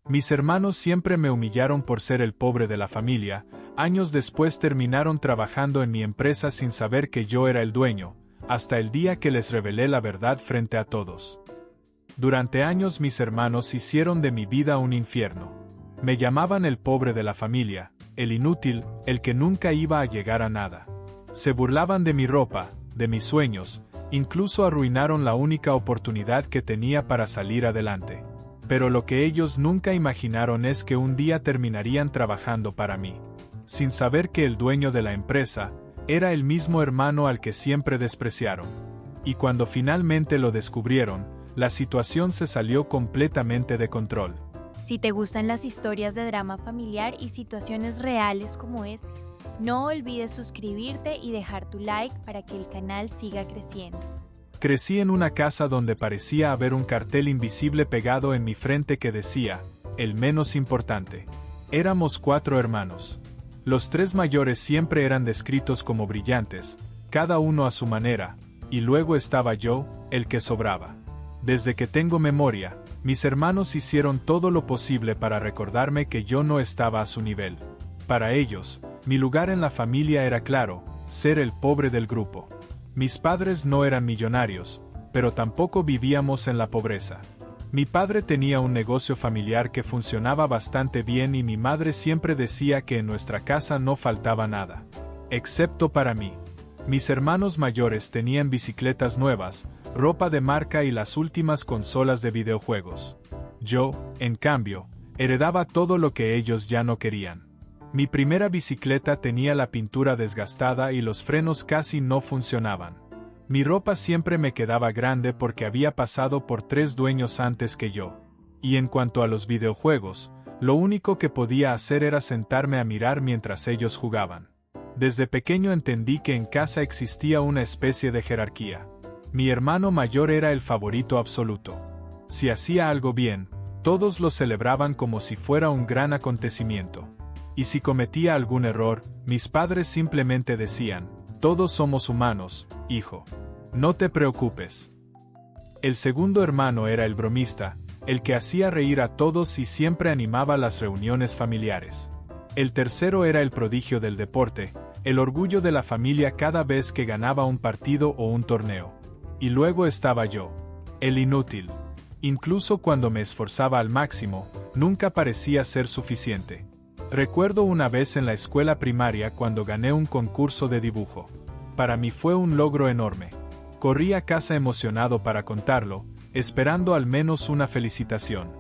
Mis hermanos siempre me humillaron por ser el pobre de la familia. Años después terminaron trabajando en mi empresa sin saber que yo era el dueño, hasta el día que les revelé la verdad frente a todos. Durante años mis hermanos hicieron de mi vida un infierno. Me llamaban el pobre de la familia, el inútil, el que nunca iba a llegar a nada. Se burlaban de mi ropa, de mis sueños, incluso arruinaron la única oportunidad que tenía para salir adelante. Pero lo que ellos nunca imaginaron es que un día terminarían trabajando para mí, sin saber que el dueño de la empresa era el mismo hermano al que siempre despreciaron. Y cuando finalmente lo descubrieron, la situación se salió completamente de control. Si te gustan las historias de drama familiar y situaciones reales como esta, no olvides suscribirte y dejar tu like para que el canal siga creciendo. Crecí en una casa donde parecía haber un cartel invisible pegado en mi frente que decía, el menos importante. Éramos 4 hermanos. Los 3 mayores siempre eran descritos como brillantes, cada uno a su manera, y luego estaba yo, el que sobraba. Desde que tengo memoria, mis hermanos hicieron todo lo posible para recordarme que yo no estaba a su nivel. Para ellos, mi lugar en la familia era claro, ser el pobre del grupo. Mis padres no eran millonarios, pero tampoco vivíamos en la pobreza. Mi padre tenía un negocio familiar que funcionaba bastante bien y mi madre siempre decía que en nuestra casa no faltaba nada. Excepto para mí. Mis hermanos mayores tenían bicicletas nuevas, ropa de marca y las últimas consolas de videojuegos. Yo, en cambio, heredaba todo lo que ellos ya no querían. Mi primera bicicleta tenía la pintura desgastada y los frenos casi no funcionaban. Mi ropa siempre me quedaba grande porque había pasado por 3 dueños antes que yo. Y en cuanto a los videojuegos, lo único que podía hacer era sentarme a mirar mientras ellos jugaban. Desde pequeño entendí que en casa existía una especie de jerarquía. Mi hermano mayor era el favorito absoluto. Si hacía algo bien, todos lo celebraban como si fuera un gran acontecimiento. Y si cometía algún error, mis padres simplemente decían, todos somos humanos, hijo. No te preocupes. El segundo hermano era el bromista, el que hacía reír a todos y siempre animaba las reuniones familiares. El tercero era el prodigio del deporte, el orgullo de la familia cada vez que ganaba un partido o un torneo. Y luego estaba yo, el inútil. Incluso cuando me esforzaba al máximo, nunca parecía ser suficiente. Recuerdo una vez en la escuela primaria cuando gané un concurso de dibujo. Para mí fue un logro enorme. Corrí a casa emocionado para contarlo, esperando al menos una felicitación.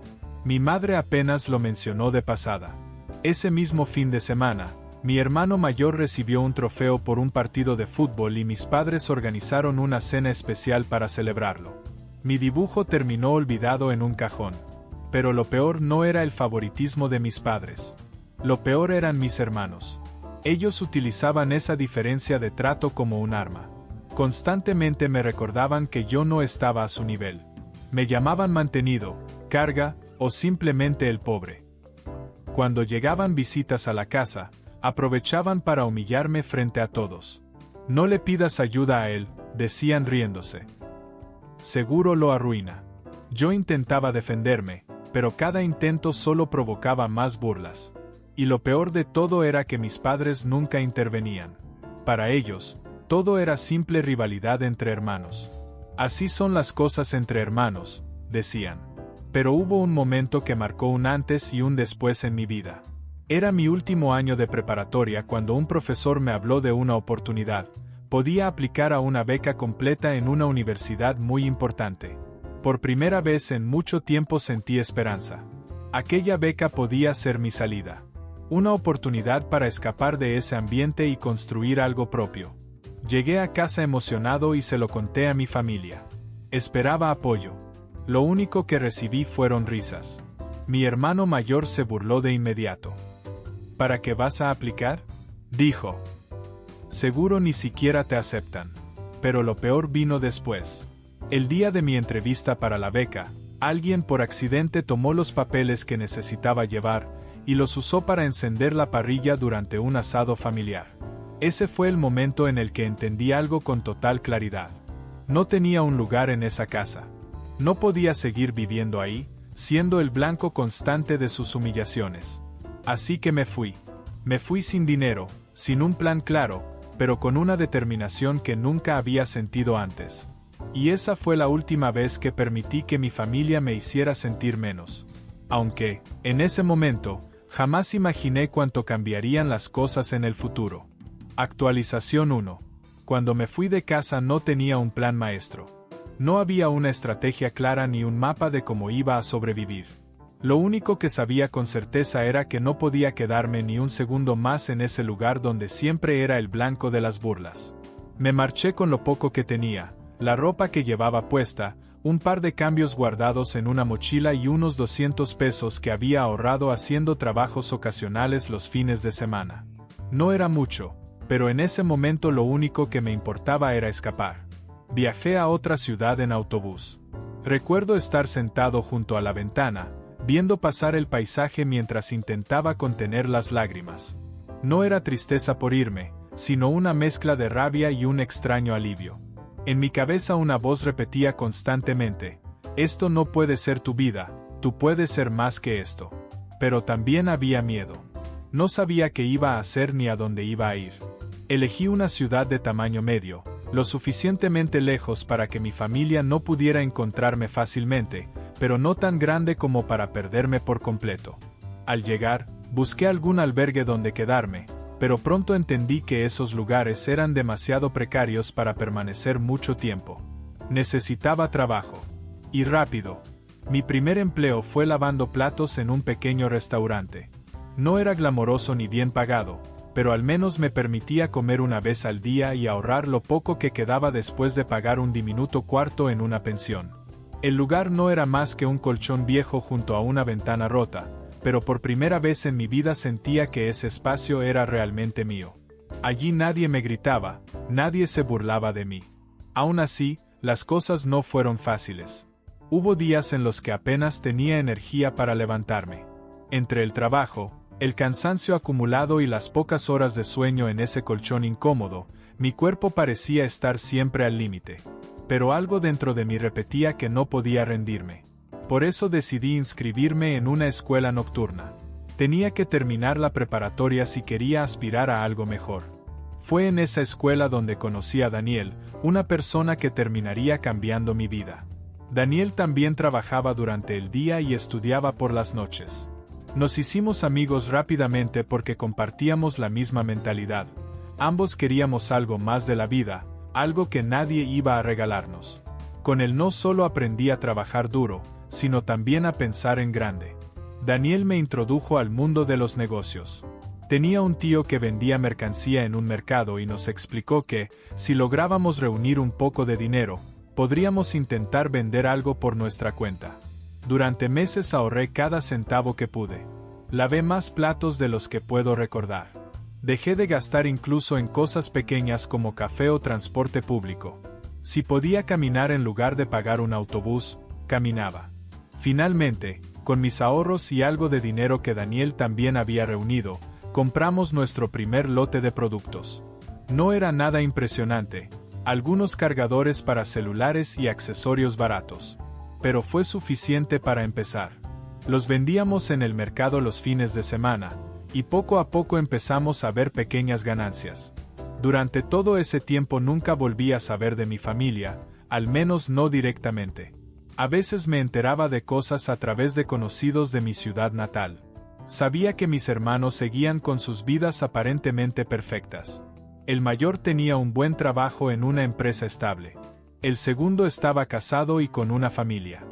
Mi madre apenas lo mencionó de pasada. Ese mismo fin de semana, mi hermano mayor recibió un trofeo por un partido de fútbol y mis padres organizaron una cena especial para celebrarlo. Mi dibujo terminó olvidado en un cajón. Pero lo peor no era el favoritismo de mis padres. Lo peor eran mis hermanos. Ellos utilizaban esa diferencia de trato como un arma. Constantemente me recordaban que yo no estaba a su nivel. Me llamaban mantenido, carga, o simplemente el pobre. Cuando llegaban visitas a la casa, aprovechaban para humillarme frente a todos. No le pidas ayuda a él, decían riéndose. Seguro lo arruina. Yo intentaba defenderme, pero cada intento solo provocaba más burlas. Y lo peor de todo era que mis padres nunca intervenían. Para ellos, todo era simple rivalidad entre hermanos. Así son las cosas entre hermanos, decían. Pero hubo un momento que marcó un antes y un después en mi vida. Era mi último año de preparatoria cuando un profesor me habló de una oportunidad. Podía aplicar a una beca completa en una universidad muy importante. Por primera vez en mucho tiempo sentí esperanza. Aquella beca podía ser mi salida. Una oportunidad para escapar de ese ambiente y construir algo propio. Llegué a casa emocionado y se lo conté a mi familia. Esperaba apoyo. Lo único que recibí fueron risas. Mi hermano mayor se burló de inmediato. ¿Para qué vas a aplicar?, dijo. Seguro ni siquiera te aceptan. Pero lo peor vino después. El día de mi entrevista para la beca, alguien por accidente tomó los papeles que necesitaba llevar y los usó para encender la parrilla durante un asado familiar. Ese fue el momento en el que entendí algo con total claridad. No tenía un lugar en esa casa. No podía seguir viviendo ahí, siendo el blanco constante de sus humillaciones. Así que me fui. Me fui sin dinero, sin un plan claro, pero con una determinación que nunca había sentido antes. Y esa fue la última vez que permití que mi familia me hiciera sentir menos. Aunque, en ese momento, jamás imaginé cuánto cambiarían las cosas en el futuro. Actualización 1. Cuando me fui de casa no tenía un plan maestro. No había una estrategia clara ni un mapa de cómo iba a sobrevivir. Lo único que sabía con certeza era que no podía quedarme ni un segundo más en ese lugar donde siempre era el blanco de las burlas. Me marché con lo poco que tenía, la ropa que llevaba puesta, un par de cambios guardados en una mochila y unos 200 pesos que había ahorrado haciendo trabajos ocasionales los fines de semana. No era mucho, pero en ese momento lo único que me importaba era escapar. Viajé a otra ciudad en autobús. Recuerdo estar sentado junto a la ventana, viendo pasar el paisaje mientras intentaba contener las lágrimas. No era tristeza por irme, sino una mezcla de rabia y un extraño alivio. En mi cabeza una voz repetía constantemente: esto no puede ser tu vida, tú puedes ser más que esto. Pero también había miedo. No sabía qué iba a hacer ni a dónde iba a ir. Elegí una ciudad de tamaño medio, lo suficientemente lejos para que mi familia no pudiera encontrarme fácilmente, pero no tan grande como para perderme por completo. Al llegar, busqué algún albergue donde quedarme, pero pronto entendí que esos lugares eran demasiado precarios para permanecer mucho tiempo. Necesitaba trabajo. Y rápido. Mi primer empleo fue lavando platos en un pequeño restaurante. No era glamoroso ni bien pagado, pero al menos me permitía comer una vez al día y ahorrar lo poco que quedaba después de pagar un diminuto cuarto en una pensión. El lugar no era más que un colchón viejo junto a una ventana rota, pero por primera vez en mi vida sentía que ese espacio era realmente mío. Allí nadie me gritaba, nadie se burlaba de mí. Aún así, las cosas no fueron fáciles. Hubo días en los que apenas tenía energía para levantarme. Entre el trabajo, el cansancio acumulado y las pocas horas de sueño en ese colchón incómodo, mi cuerpo parecía estar siempre al límite. Pero algo dentro de mí repetía que no podía rendirme. Por eso decidí inscribirme en una escuela nocturna. Tenía que terminar la preparatoria si quería aspirar a algo mejor. Fue en esa escuela donde conocí a Daniel, una persona que terminaría cambiando mi vida. Daniel también trabajaba durante el día y estudiaba por las noches. Nos hicimos amigos rápidamente porque compartíamos la misma mentalidad. Ambos queríamos algo más de la vida, algo que nadie iba a regalarnos. Con él no solo aprendí a trabajar duro, sino también a pensar en grande. Daniel me introdujo al mundo de los negocios. Tenía un tío que vendía mercancía en un mercado y nos explicó que, si lográbamos reunir un poco de dinero, podríamos intentar vender algo por nuestra cuenta. Durante meses ahorré cada centavo que pude. Lavé más platos de los que puedo recordar. Dejé de gastar incluso en cosas pequeñas como café o transporte público. Si podía caminar en lugar de pagar un autobús, caminaba. Finalmente, con mis ahorros y algo de dinero que Daniel también había reunido, compramos nuestro primer lote de productos. No era nada impresionante, algunos cargadores para celulares y accesorios baratos. Pero fue suficiente para empezar. Los vendíamos en el mercado los fines de semana, y poco a poco empezamos a ver pequeñas ganancias. Durante todo ese tiempo nunca volví a saber de mi familia, al menos no directamente. A veces me enteraba de cosas a través de conocidos de mi ciudad natal. Sabía que mis hermanos seguían con sus vidas aparentemente perfectas. El mayor tenía un buen trabajo en una empresa estable. El segundo estaba casado y con una familia.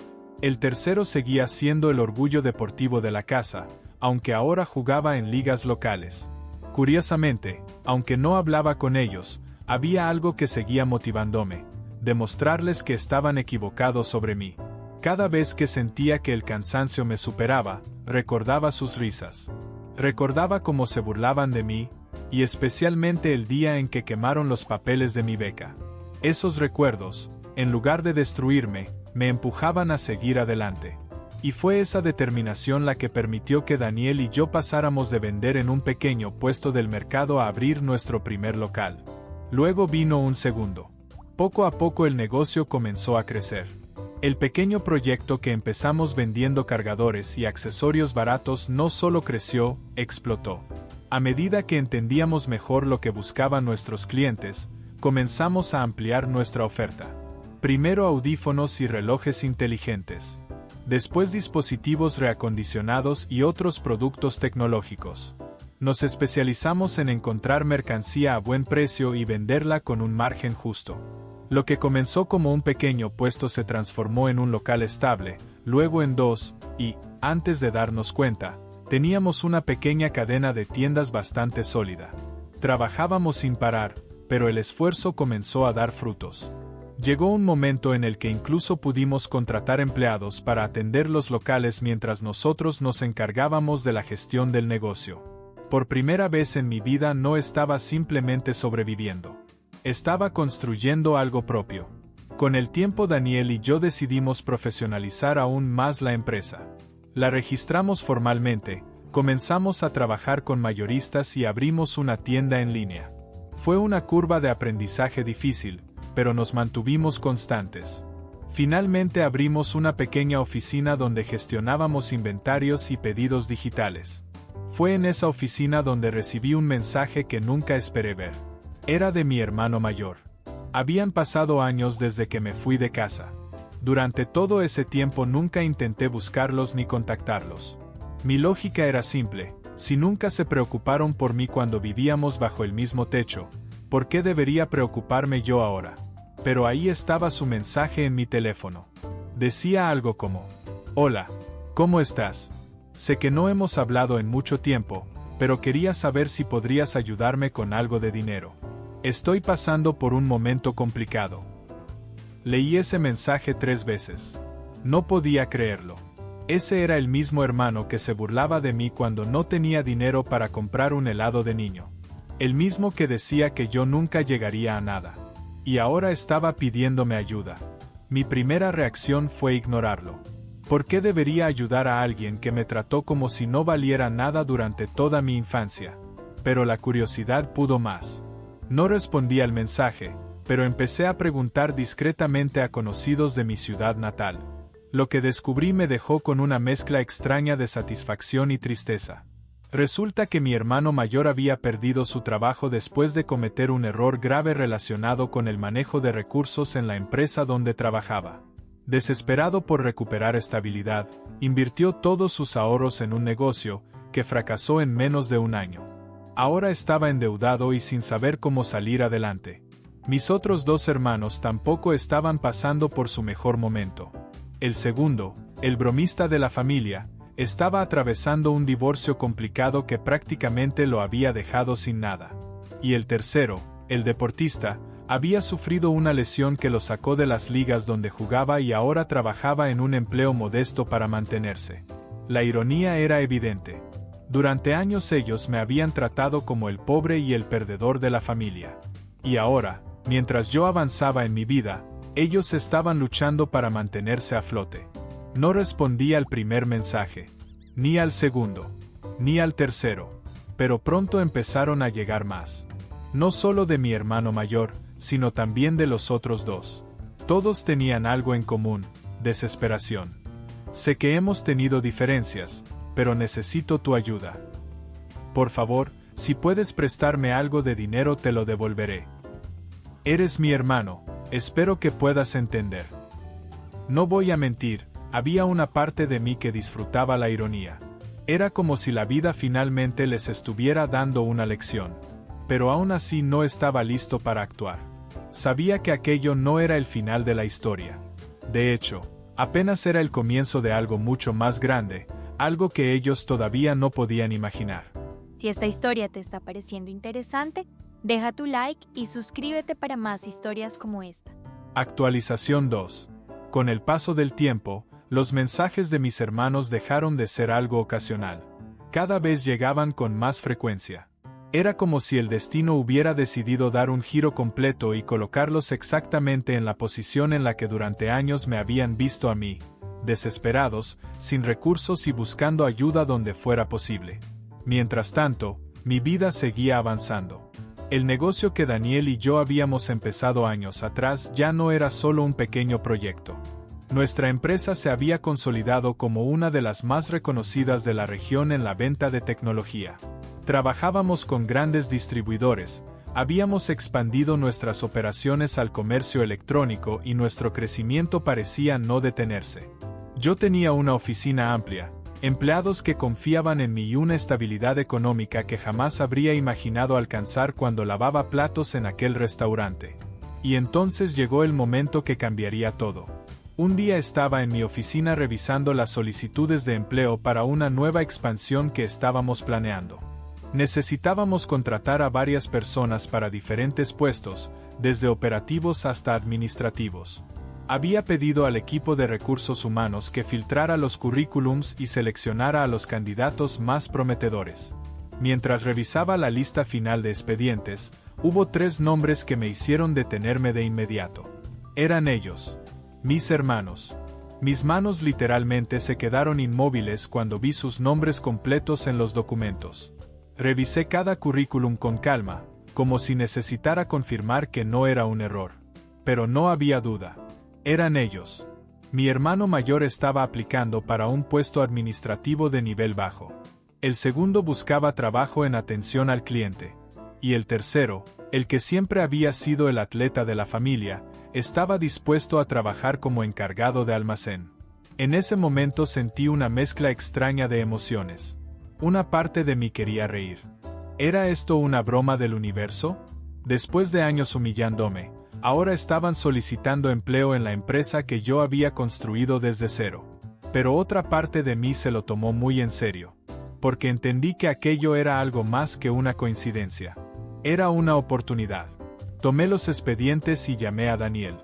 El tercero seguía siendo el orgullo deportivo de la casa, aunque ahora jugaba en ligas locales. Curiosamente, aunque no hablaba con ellos, había algo que seguía motivándome: demostrarles que estaban equivocados sobre mí. Cada vez que sentía que el cansancio me superaba, recordaba sus risas. Recordaba cómo se burlaban de mí, y especialmente el día en que quemaron los papeles de mi beca. Esos recuerdos, en lugar de destruirme, me empujaban a seguir adelante. Y fue esa determinación la que permitió que Daniel y yo pasáramos de vender en un pequeño puesto del mercado a abrir nuestro primer local. Luego vino un segundo. Poco a poco el negocio comenzó a crecer. El pequeño proyecto que empezamos vendiendo cargadores y accesorios baratos no solo creció, explotó. A medida que entendíamos mejor lo que buscaban nuestros clientes, comenzamos a ampliar nuestra oferta. Primero audífonos y relojes inteligentes. Después dispositivos reacondicionados y otros productos tecnológicos. Nos especializamos en encontrar mercancía a buen precio y venderla con un margen justo. Lo que comenzó como un pequeño puesto se transformó en un local estable, luego en 2, y, antes de darnos cuenta, teníamos una pequeña cadena de tiendas bastante sólida. Trabajábamos sin parar, pero el esfuerzo comenzó a dar frutos. Llegó un momento en el que incluso pudimos contratar empleados para atender los locales mientras nosotros nos encargábamos de la gestión del negocio. Por primera vez en mi vida no estaba simplemente sobreviviendo. Estaba construyendo algo propio. Con el tiempo Daniel y yo decidimos profesionalizar aún más la empresa. La registramos formalmente, comenzamos a trabajar con mayoristas y abrimos una tienda en línea. Fue una curva de aprendizaje difícil, pero nos mantuvimos constantes. Finalmente abrimos una pequeña oficina donde gestionábamos inventarios y pedidos digitales. Fue en esa oficina donde recibí un mensaje que nunca esperé ver. Era de mi hermano mayor. Habían pasado años desde que me fui de casa. Durante todo ese tiempo nunca intenté buscarlos ni contactarlos. Mi lógica era simple: si nunca se preocuparon por mí cuando vivíamos bajo el mismo techo, ¿por qué debería preocuparme yo ahora? Pero ahí estaba su mensaje en mi teléfono. Decía algo como: hola, ¿cómo estás? Sé que no hemos hablado en mucho tiempo, pero quería saber si podrías ayudarme con algo de dinero. Estoy pasando por un momento complicado. Leí ese mensaje 3 veces. No podía creerlo. Ese era el mismo hermano que se burlaba de mí cuando no tenía dinero para comprar un helado de niño. El mismo que decía que yo nunca llegaría a nada. Y ahora estaba pidiéndome ayuda. Mi primera reacción fue ignorarlo. ¿Por qué debería ayudar a alguien que me trató como si no valiera nada durante toda mi infancia? Pero la curiosidad pudo más. No respondí al mensaje, pero empecé a preguntar discretamente a conocidos de mi ciudad natal. Lo que descubrí me dejó con una mezcla extraña de satisfacción y tristeza. Resulta que mi hermano mayor había perdido su trabajo después de cometer un error grave relacionado con el manejo de recursos en la empresa donde trabajaba. Desesperado por recuperar estabilidad, invirtió todos sus ahorros en un negocio que fracasó en menos de un año. Ahora estaba endeudado y sin saber cómo salir adelante. Mis otros 2 hermanos tampoco estaban pasando por su mejor momento. El segundo, el bromista de la familia, estaba atravesando un divorcio complicado que prácticamente lo había dejado sin nada. Y el tercero, el deportista, había sufrido una lesión que lo sacó de las ligas donde jugaba y ahora trabajaba en un empleo modesto para mantenerse. La ironía era evidente. Durante años ellos me habían tratado como el pobre y el perdedor de la familia. Y ahora, mientras yo avanzaba en mi vida, ellos estaban luchando para mantenerse a flote. No respondí al primer mensaje, ni al segundo, ni al tercero, pero pronto empezaron a llegar más. No solo de mi hermano mayor, sino también de los otros 2. Todos tenían algo en común: desesperación. Sé que hemos tenido diferencias, pero necesito tu ayuda. Por favor, si puedes prestarme algo de dinero te lo devolveré. Eres mi hermano, espero que puedas entender. No voy a mentir, había una parte de mí que disfrutaba la ironía. Era como si la vida finalmente les estuviera dando una lección. Pero aún así no estaba listo para actuar. Sabía que aquello no era el final de la historia. De hecho, apenas era el comienzo de algo mucho más grande, algo que ellos todavía no podían imaginar. Si esta historia te está pareciendo interesante, deja tu like y suscríbete para más historias como esta. Actualización 2. Con el paso del tiempo, los mensajes de mis hermanos dejaron de ser algo ocasional. Cada vez llegaban con más frecuencia. Era como si el destino hubiera decidido dar un giro completo y colocarlos exactamente en la posición en la que durante años me habían visto a mí, desesperados, sin recursos y buscando ayuda donde fuera posible. Mientras tanto, mi vida seguía avanzando. El negocio que Daniel y yo habíamos empezado años atrás ya no era solo un pequeño proyecto. Nuestra empresa se había consolidado como una de las más reconocidas de la región en la venta de tecnología. Trabajábamos con grandes distribuidores, habíamos expandido nuestras operaciones al comercio electrónico y nuestro crecimiento parecía no detenerse. Yo tenía una oficina amplia, empleados que confiaban en mí y una estabilidad económica que jamás habría imaginado alcanzar cuando lavaba platos en aquel restaurante. Y entonces llegó el momento que cambiaría todo. Un día estaba en mi oficina revisando las solicitudes de empleo para una nueva expansión que estábamos planeando. Necesitábamos contratar a varias personas para diferentes puestos, desde operativos hasta administrativos. Había pedido al equipo de recursos humanos que filtrara los currículums y seleccionara a los candidatos más prometedores. Mientras revisaba la lista final de expedientes, hubo 3 nombres que me hicieron detenerme de inmediato. Eran ellos. Mis hermanos. Mis manos literalmente se quedaron inmóviles cuando vi sus nombres completos en los documentos. Revisé cada currículum con calma, como si necesitara confirmar que no era un error. Pero no había duda. Eran ellos. Mi hermano mayor estaba aplicando para un puesto administrativo de nivel bajo. El segundo buscaba trabajo en atención al cliente. Y el tercero, el que siempre había sido el atleta de la familia, estaba dispuesto a trabajar como encargado de almacén. En ese momento sentí una mezcla extraña de emociones. Una parte de mí quería reír. ¿Era esto una broma del universo? Después de años humillándome, ahora estaban solicitando empleo en la empresa que yo había construido desde cero. Pero otra parte de mí se lo tomó muy en serio, porque entendí que aquello era algo más que una coincidencia. Era una oportunidad. Tomé los expedientes y llamé a Daniel.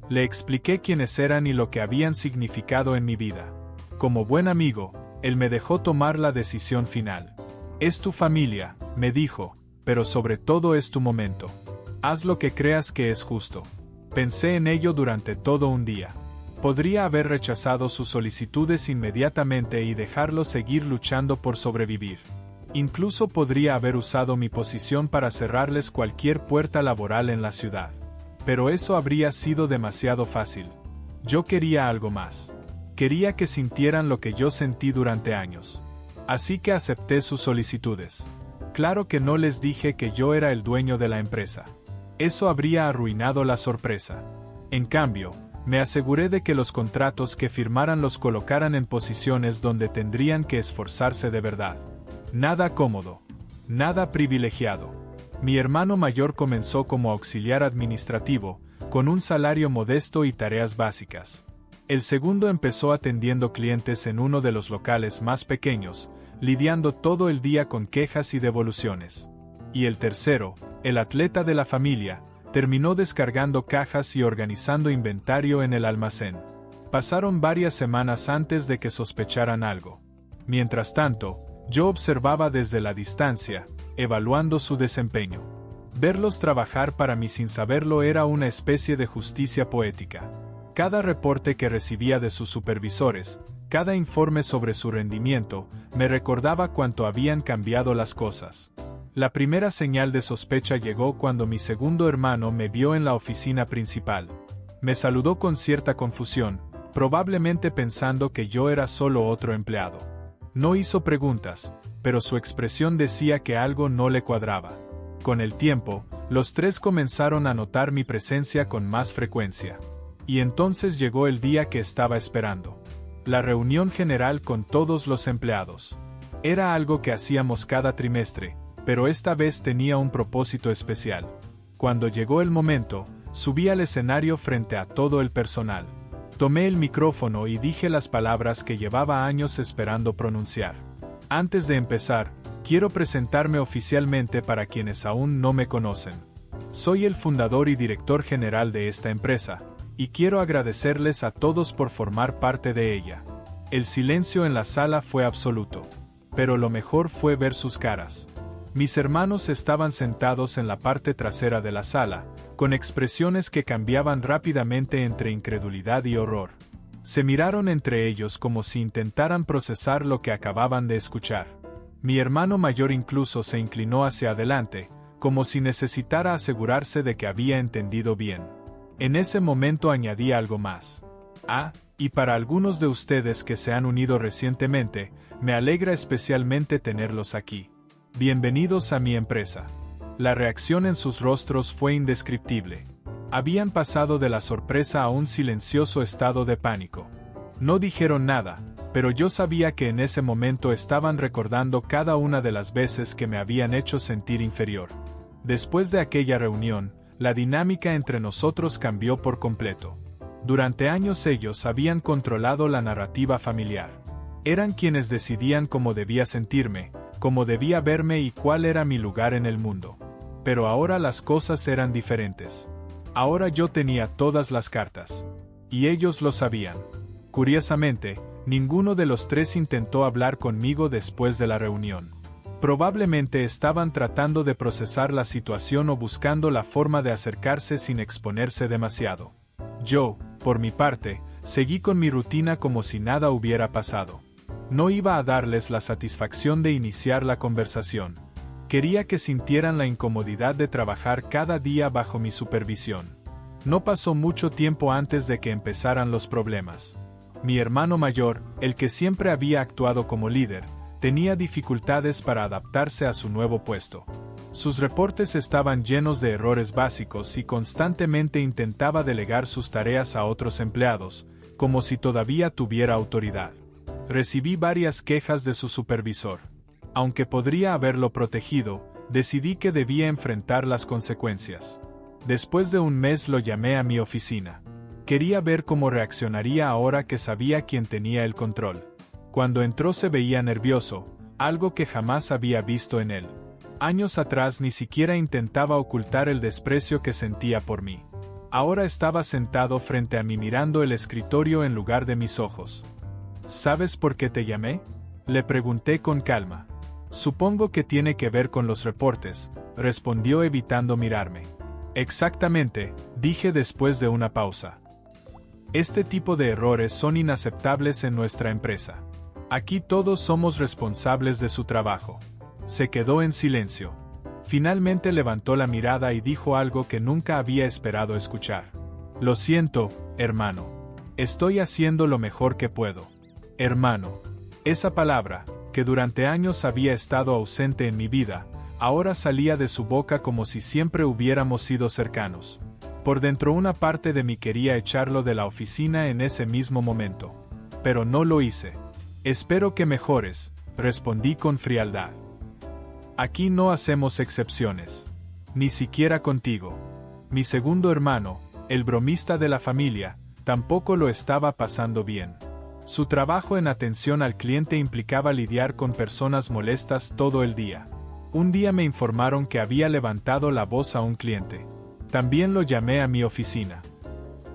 Le expliqué quiénes eran y lo que habían significado en mi vida. Como buen amigo, él me dejó tomar la decisión final. Es tu familia, me dijo, pero sobre todo es tu momento. Haz lo que creas que es justo. Pensé en ello durante todo un día. Podría haber rechazado sus solicitudes inmediatamente y dejarlos seguir luchando por sobrevivir. Incluso podría haber usado mi posición para cerrarles cualquier puerta laboral en la ciudad. Pero eso habría sido demasiado fácil. Yo quería algo más. Quería que sintieran lo que yo sentí durante años. Así que acepté sus solicitudes. Claro que no les dije que yo era el dueño de la empresa. Eso habría arruinado la sorpresa. En cambio, me aseguré de que los contratos que firmaran los colocaran en posiciones donde tendrían que esforzarse de verdad. Nada cómodo. Nada privilegiado. Mi hermano mayor comenzó como auxiliar administrativo, con un salario modesto y tareas básicas. El segundo empezó atendiendo clientes en uno de los locales más pequeños, lidiando todo el día con quejas y devoluciones. Y el tercero, el atleta de la familia, terminó descargando cajas y organizando inventario en el almacén. Pasaron varias semanas antes de que sospecharan algo. Mientras tanto, yo observaba desde la distancia, evaluando su desempeño. Verlos trabajar para mí sin saberlo era una especie de justicia poética. Cada reporte que recibía de sus supervisores, cada informe sobre su rendimiento, me recordaba cuánto habían cambiado las cosas. La primera señal de sospecha llegó cuando mi segundo hermano me vio en la oficina principal. Me saludó con cierta confusión, probablemente pensando que yo era solo otro empleado. No hizo preguntas, pero su expresión decía que algo no le cuadraba. Con el tiempo, los 3 comenzaron a notar mi presencia con más frecuencia. Y entonces llegó el día que estaba esperando. La reunión general con todos los empleados. Era algo que hacíamos cada trimestre, pero esta vez tenía un propósito especial. Cuando llegó el momento, subí al escenario frente a todo el personal. Tomé el micrófono y dije las palabras que llevaba años esperando pronunciar. Antes de empezar, quiero presentarme oficialmente para quienes aún no me conocen. Soy el fundador y director general de esta empresa, y quiero agradecerles a todos por formar parte de ella. El silencio en la sala fue absoluto. Pero lo mejor fue ver sus caras. Mis hermanos estaban sentados en la parte trasera de la sala, con expresiones que cambiaban rápidamente entre incredulidad y horror. Se miraron entre ellos como si intentaran procesar lo que acababan de escuchar. Mi hermano mayor incluso se inclinó hacia adelante, como si necesitara asegurarse de que había entendido bien. En ese momento añadí algo más. Y para algunos de ustedes que se han unido recientemente, me alegra especialmente tenerlos aquí. Bienvenidos a mi empresa. La reacción en sus rostros fue indescriptible. Habían pasado de la sorpresa a un silencioso estado de pánico. No dijeron nada, pero yo sabía que en ese momento estaban recordando cada una de las veces que me habían hecho sentir inferior. Después de aquella reunión, la dinámica entre nosotros cambió por completo. Durante años ellos habían controlado la narrativa familiar. Eran quienes decidían cómo debía sentirme, cómo debía verme y cuál era mi lugar en el mundo. Pero ahora las cosas eran diferentes. Ahora yo tenía todas las cartas. Y ellos lo sabían. Curiosamente, ninguno de los tres intentó hablar conmigo después de la reunión. Probablemente estaban tratando de procesar la situación o buscando la forma de acercarse sin exponerse demasiado. Yo, por mi parte, seguí con mi rutina como si nada hubiera pasado. No iba a darles la satisfacción de iniciar la conversación. Quería que sintieran la incomodidad de trabajar cada día bajo mi supervisión. No pasó mucho tiempo antes de que empezaran los problemas. Mi hermano mayor, el que siempre había actuado como líder, tenía dificultades para adaptarse a su nuevo puesto. Sus reportes estaban llenos de errores básicos y constantemente intentaba delegar sus tareas a otros empleados, como si todavía tuviera autoridad. Recibí varias quejas de su supervisor. Aunque podría haberlo protegido, decidí que debía enfrentar las consecuencias. Después de un mes lo llamé a mi oficina. Quería ver cómo reaccionaría ahora que sabía quién tenía el control. Cuando entró se veía nervioso, algo que jamás había visto en él. Años atrás ni siquiera intentaba ocultar el desprecio que sentía por mí. Ahora estaba sentado frente a mí mirando el escritorio en lugar de mis ojos. ¿Sabes por qué te llamé?, le pregunté con calma. Supongo que tiene que ver con los reportes, respondió evitando mirarme. Exactamente, dije después de una pausa. Este tipo de errores son inaceptables en nuestra empresa. Aquí todos somos responsables de su trabajo. Se quedó en silencio. Finalmente levantó la mirada y dijo algo que nunca había esperado escuchar. Lo siento, hermano. Estoy haciendo lo mejor que puedo. Hermano. Esa palabra, que durante años había estado ausente en mi vida, ahora salía de su boca como si siempre hubiéramos sido cercanos. Por dentro una parte de mí quería echarlo de la oficina en ese mismo momento. Pero no lo hice. Espero que mejores, respondí con frialdad. Aquí no hacemos excepciones. Ni siquiera contigo. Mi segundo hermano, el bromista de la familia, tampoco lo estaba pasando bien. Su trabajo en atención al cliente implicaba lidiar con personas molestas todo el día. Un día me informaron que había levantado la voz a un cliente. También lo llamé a mi oficina.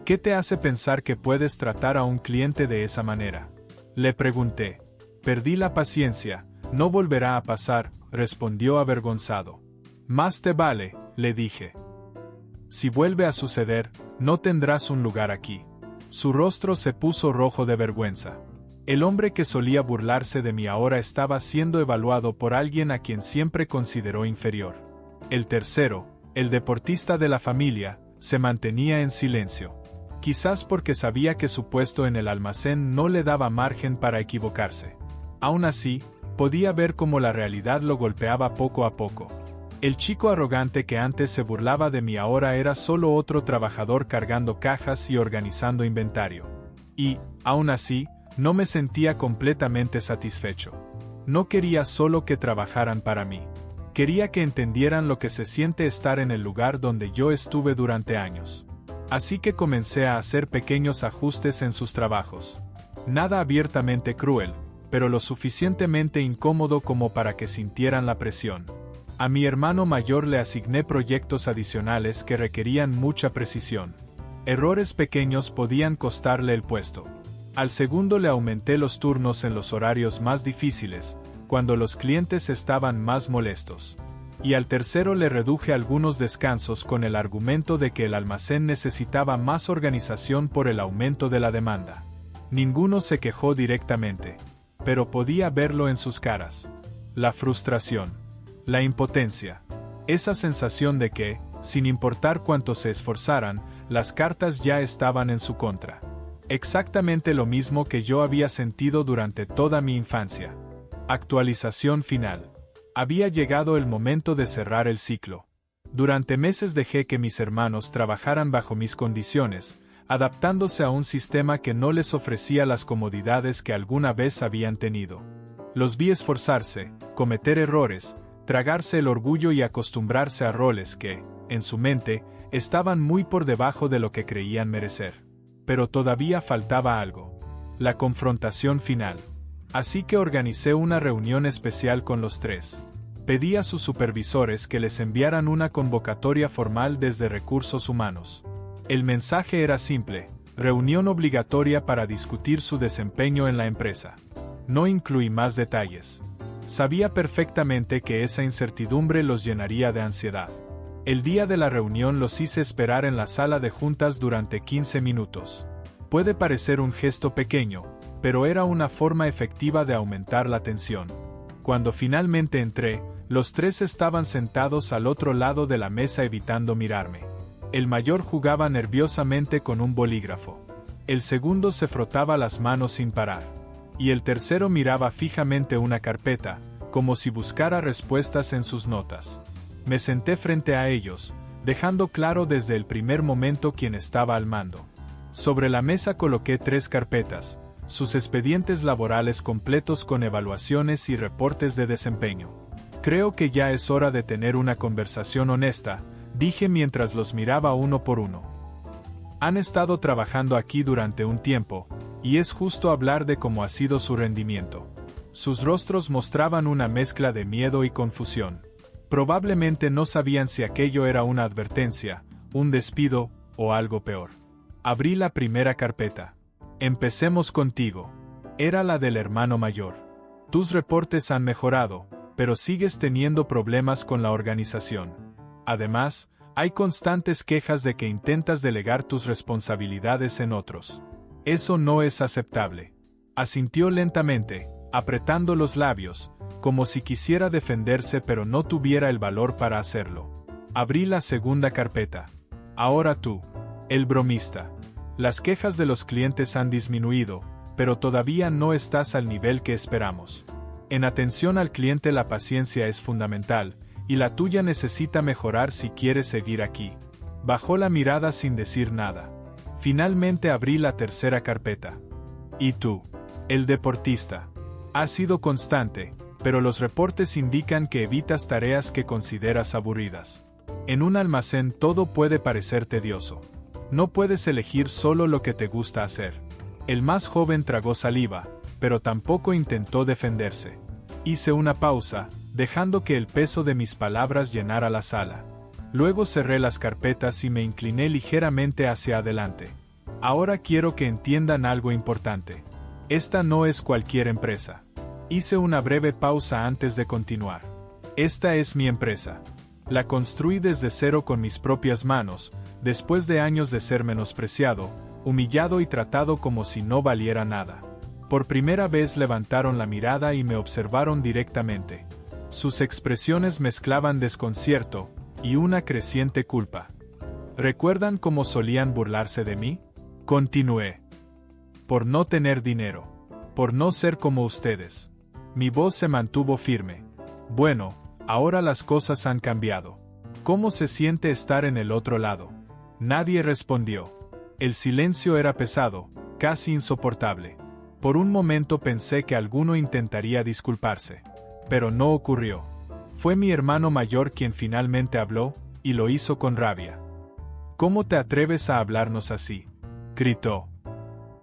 ¿Qué te hace pensar que puedes tratar a un cliente de esa manera?, le pregunté. Perdí la paciencia. No volverá a pasar, respondió avergonzado. Más te vale, le dije. Si vuelve a suceder, no tendrás un lugar aquí. Su rostro se puso rojo de vergüenza. El hombre que solía burlarse de mí ahora estaba siendo evaluado por alguien a quien siempre consideró inferior. El tercero, el deportista de la familia, se mantenía en silencio. Quizás porque sabía que su puesto en el almacén no le daba margen para equivocarse. Aún así, podía ver cómo la realidad lo golpeaba poco a poco. El chico arrogante que antes se burlaba de mí ahora era solo otro trabajador cargando cajas y organizando inventario. Y, aún así, no me sentía completamente satisfecho. No quería solo que trabajaran para mí. Quería que entendieran lo que se siente estar en el lugar donde yo estuve durante años. Así que comencé a hacer pequeños ajustes en sus trabajos. Nada abiertamente cruel, pero lo suficientemente incómodo como para que sintieran la presión. A mi hermano mayor le asigné proyectos adicionales que requerían mucha precisión. Errores pequeños podían costarle el puesto. Al segundo le aumenté los turnos en los horarios más difíciles, cuando los clientes estaban más molestos. Y al tercero le reduje algunos descansos con el argumento de que el almacén necesitaba más organización por el aumento de la demanda. Ninguno se quejó directamente, pero podía verlo en sus caras. La frustración. La impotencia. Esa sensación de que, sin importar cuánto se esforzaran, las cartas ya estaban en su contra. Exactamente lo mismo que yo había sentido durante toda mi infancia. Actualización final. Había llegado el momento de cerrar el ciclo. Durante meses dejé que mis hermanos trabajaran bajo mis condiciones, adaptándose a un sistema que no les ofrecía las comodidades que alguna vez habían tenido. Los vi esforzarse, cometer errores, tragarse el orgullo y acostumbrarse a roles que, en su mente, estaban muy por debajo de lo que creían merecer. Pero todavía faltaba algo: la confrontación final. Así que organicé una reunión especial con los tres. Pedí a sus supervisores que les enviaran una convocatoria formal desde Recursos Humanos. El mensaje era simple: reunión obligatoria para discutir su desempeño en la empresa. No incluí más detalles. Sabía perfectamente que esa incertidumbre los llenaría de ansiedad. El día de la reunión los hice esperar en la sala de juntas durante 15 minutos. Puede parecer un gesto pequeño, pero era una forma efectiva de aumentar la tensión. Cuando finalmente entré, los tres estaban sentados al otro lado de la mesa evitando mirarme. El mayor jugaba nerviosamente con un bolígrafo. El segundo se frotaba las manos sin parar. Y el tercero miraba fijamente una carpeta, como si buscara respuestas en sus notas. Me senté frente a ellos, dejando claro desde el primer momento quién estaba al mando. Sobre la mesa coloqué 3 carpetas, sus expedientes laborales completos con evaluaciones y reportes de desempeño. Creo que ya es hora de tener una conversación honesta, dije mientras los miraba uno por uno. Han estado trabajando aquí durante un tiempo, y es justo hablar de cómo ha sido su rendimiento. Sus rostros mostraban una mezcla de miedo y confusión. Probablemente no sabían si aquello era una advertencia, un despido o algo peor. Abrí la primera carpeta. Empecemos contigo. Era la del hermano mayor. Tus reportes han mejorado, pero sigues teniendo problemas con la organización. Además, hay constantes quejas de que intentas delegar tus responsabilidades en otros. Eso no es aceptable. Asintió lentamente, apretando los labios, como si quisiera defenderse pero no tuviera el valor para hacerlo. Abrí la segunda carpeta. Ahora tú, el bromista. Las quejas de los clientes han disminuido, pero todavía no estás al nivel que esperamos. En atención al cliente la paciencia es fundamental, y la tuya necesita mejorar si quieres seguir aquí. Bajó la mirada sin decir nada. Finalmente abrí la tercera carpeta. ¿Y tú? El deportista. Has sido constante, pero los reportes indican que evitas tareas que consideras aburridas. En un almacén todo puede parecer tedioso. No puedes elegir solo lo que te gusta hacer. El más joven tragó saliva, pero tampoco intentó defenderse. Hice una pausa, dejando que el peso de mis palabras llenara la sala. Luego cerré las carpetas y me incliné ligeramente hacia adelante. Ahora quiero que entiendan algo importante. Esta no es cualquier empresa. Hice una breve pausa antes de continuar. Esta es mi empresa. La construí desde cero con mis propias manos, después de años de ser menospreciado, humillado y tratado como si no valiera nada. Por primera vez levantaron la mirada y me observaron directamente. Sus expresiones mezclaban desconcierto y una creciente culpa. ¿Recuerdan cómo solían burlarse de mí? Continué. Por no tener dinero. Por no ser como ustedes. Mi voz se mantuvo firme. Bueno, ahora las cosas han cambiado. ¿Cómo se siente estar en el otro lado? Nadie respondió. El silencio era pesado, casi insoportable. Por un momento pensé que alguno intentaría disculparse. Pero no ocurrió. Fue mi hermano mayor quien finalmente habló, y lo hizo con rabia. ¿Cómo te atreves a hablarnos así?, gritó.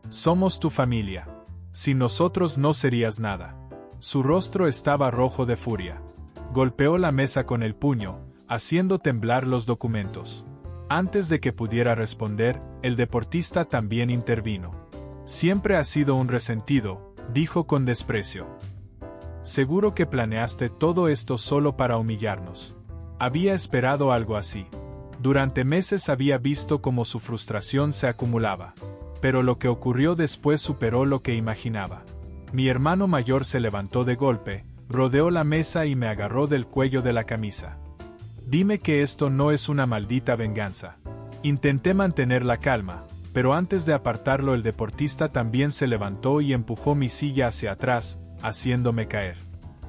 Somos tu familia. Sin nosotros no serías nada. Su rostro estaba rojo de furia. Golpeó la mesa con el puño, haciendo temblar los documentos. Antes de que pudiera responder, el deportista también intervino. Siempre has sido un resentido, dijo con desprecio. Seguro que planeaste todo esto solo para humillarnos. Había esperado algo así. Durante meses había visto cómo su frustración se acumulaba. Pero lo que ocurrió después superó lo que imaginaba. Mi hermano mayor se levantó de golpe, rodeó la mesa y me agarró del cuello de la camisa. Dime que esto no es una maldita venganza. Intenté mantener la calma, pero antes de apartarlo el deportista también se levantó y empujó mi silla hacia atrás, haciéndome caer.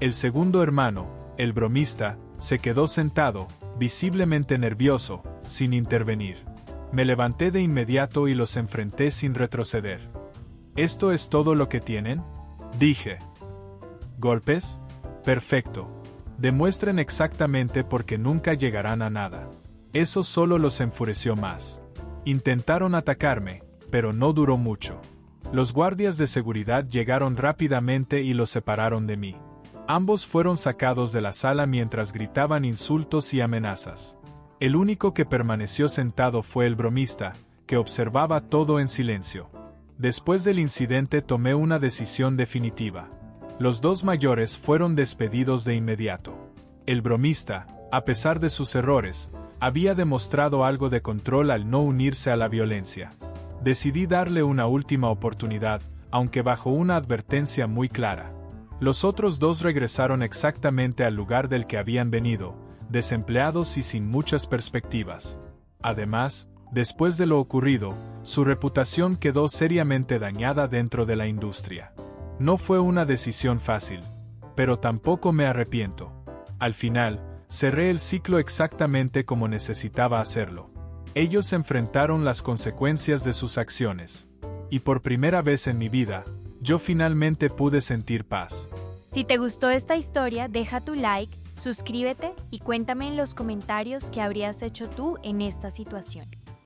El segundo hermano, el bromista, se quedó sentado, visiblemente nervioso, sin intervenir. Me levanté de inmediato y los enfrenté sin retroceder. ¿Esto es todo lo que tienen?, dije. ¿Golpes? Perfecto. Demuestren exactamente porque nunca llegarán a nada. Eso solo los enfureció más. Intentaron atacarme, pero no duró mucho. Los guardias de seguridad llegaron rápidamente y los separaron de mí. Ambos fueron sacados de la sala mientras gritaban insultos y amenazas. El único que permaneció sentado fue el bromista, que observaba todo en silencio. Después del incidente tomé una decisión definitiva. Los dos mayores fueron despedidos de inmediato. El bromista, a pesar de sus errores, había demostrado algo de control al no unirse a la violencia. Decidí darle una última oportunidad, aunque bajo una advertencia muy clara. Los otros dos regresaron exactamente al lugar del que habían venido, desempleados y sin muchas perspectivas. Además, después de lo ocurrido, su reputación quedó seriamente dañada dentro de la industria. No fue una decisión fácil, pero tampoco me arrepiento. Al final, cerré el ciclo exactamente como necesitaba hacerlo. Ellos enfrentaron las consecuencias de sus acciones. Y por primera vez en mi vida, yo finalmente pude sentir paz. Si te gustó esta historia, deja tu like, suscríbete y cuéntame en los comentarios qué habrías hecho tú en esta situación.